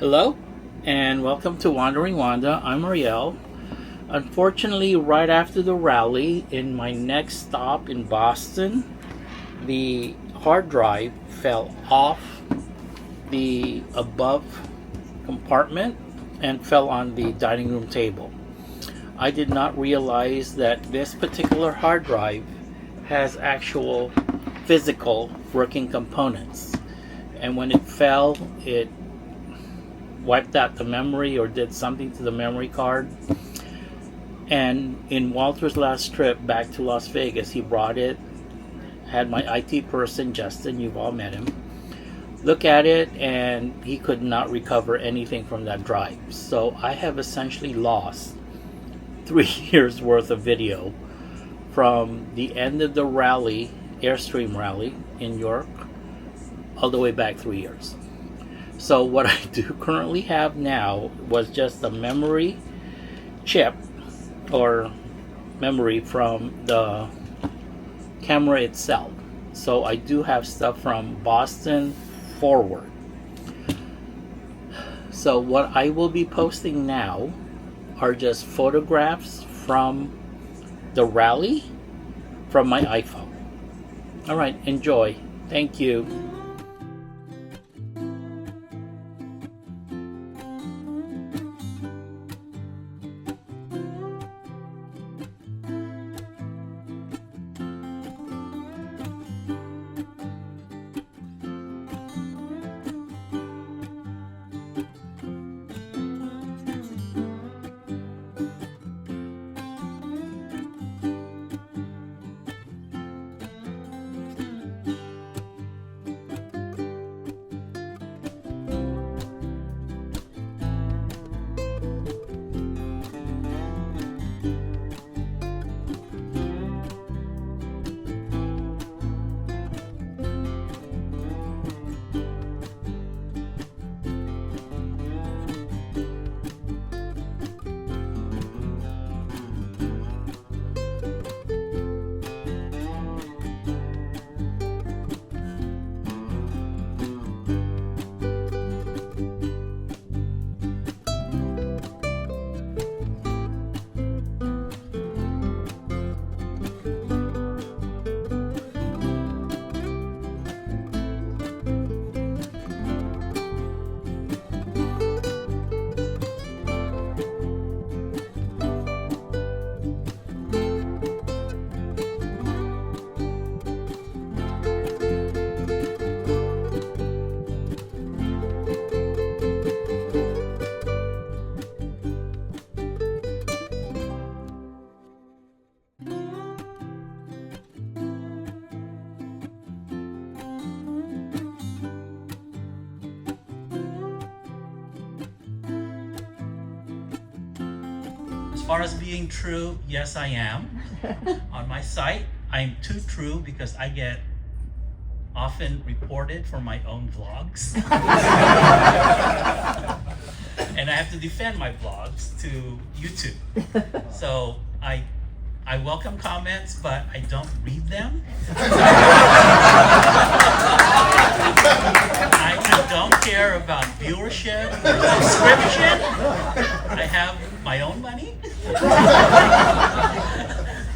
Hello, and welcome to Wandering WandA. I'm Ariel. Unfortunately, right after the rally, in my next stop in Boston, the hard drive fell off the above compartment and fell on the dining room table. I did not realize that this particular hard drive has actual physical working components, and when it fell, it wiped out the memory or did something to the memory card. And in Walter's last trip back to Las Vegas, he brought it, had my IT person, Justin, you've all met him, look at it, and he could not recover anything from that drive. So I have essentially lost 3 years worth of video from the end of the rally, Airstream rally in York, all the way back 3 years. So what I do currently have now was just a memory chip or memory from the camera itself. So I do have stuff from Boston forward. So what I will be posting now are just photographs from the rally from my iPhone. All right, enjoy. Thank you. As far as being true, yes I am. On my site, I'm too true because I get often reported for my own vlogs. And I have to defend my vlogs to YouTube. So I welcome comments, but I don't read them. I don't care about viewership or subscription. I have my own money.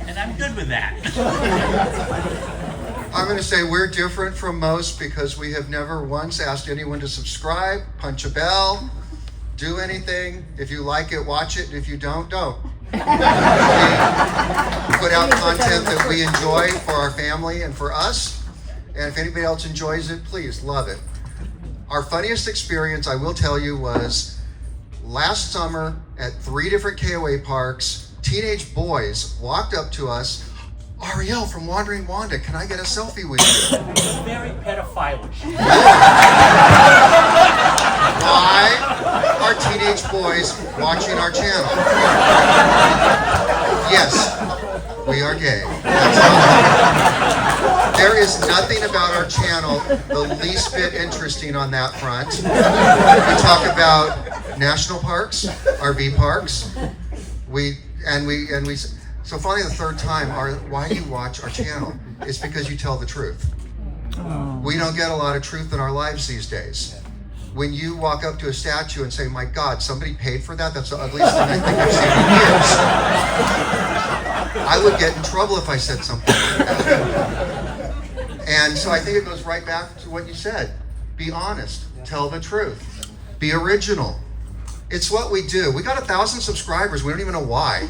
And I'm good with that. I'm going to say we're different from most because we have never once asked anyone to subscribe, punch a bell, do anything. If you like it, watch it. If you don't, don't. We put out content that we enjoy for our family and for us. And if anybody else enjoys it, please love it. Our funniest experience, I will tell you, was last summer at 3 different KOA parks. Teenage boys walked up to us. Ariel from Wandering WandA, can I get a selfie with you? Very pedophilish. Why are teenage boys watching our channel? Yes, we are gay. There is nothing about our channel the least bit interesting on that front. We talk about national parks, RV parks. So finally the third time, why do you watch our channel? It's because you tell the truth. We don't get a lot of truth in our lives these days. when you walk up to a statue and say, my God, somebody paid for that? That's the ugliest thing I think I've seen in years. I would get in trouble if I said something like that. And so I think it goes right back to what you said. Be honest. Tell the truth. Be original. It's what we do. We got 1,000 subscribers. We don't even know why.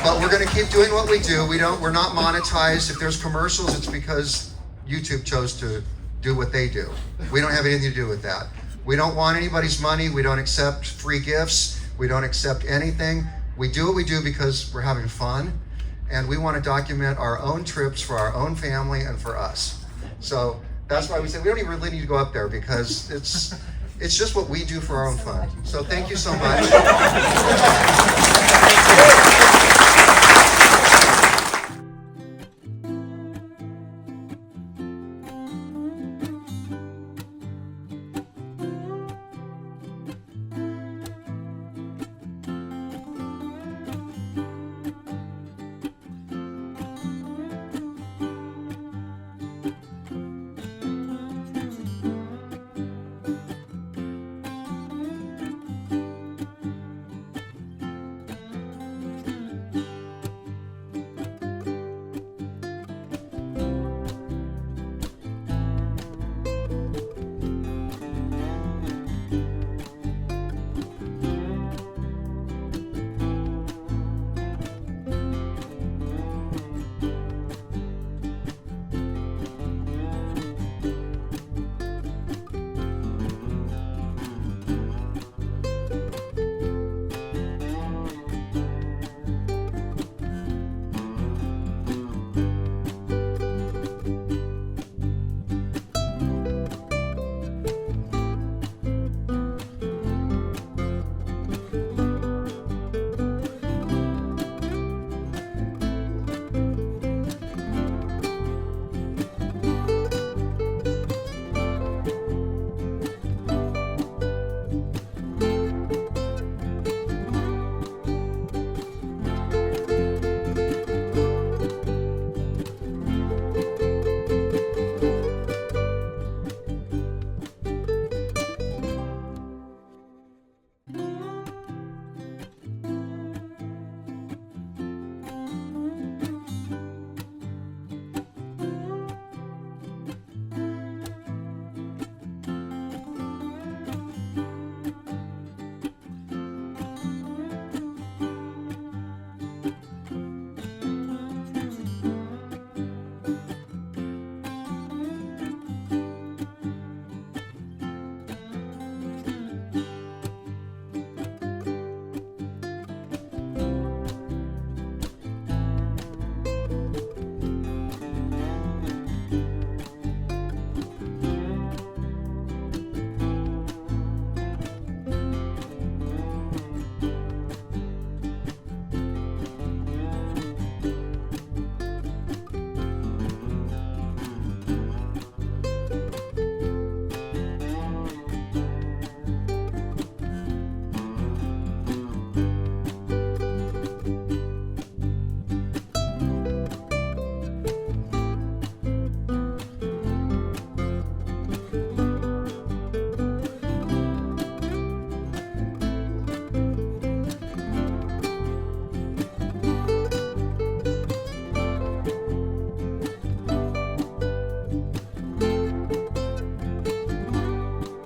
But we're going to keep doing what we do. We're not monetized. If there's commercials, it's because YouTube chose to do what they do. We don't have anything to do with that. We don't want anybody's money. We don't accept free gifts. We don't accept anything. We do what we do because we're having fun, and we want to document our own trips for our own family and for us. So that's why we said we don't even really need to go up there, because it's just what we do for our own fun. So thank you so much.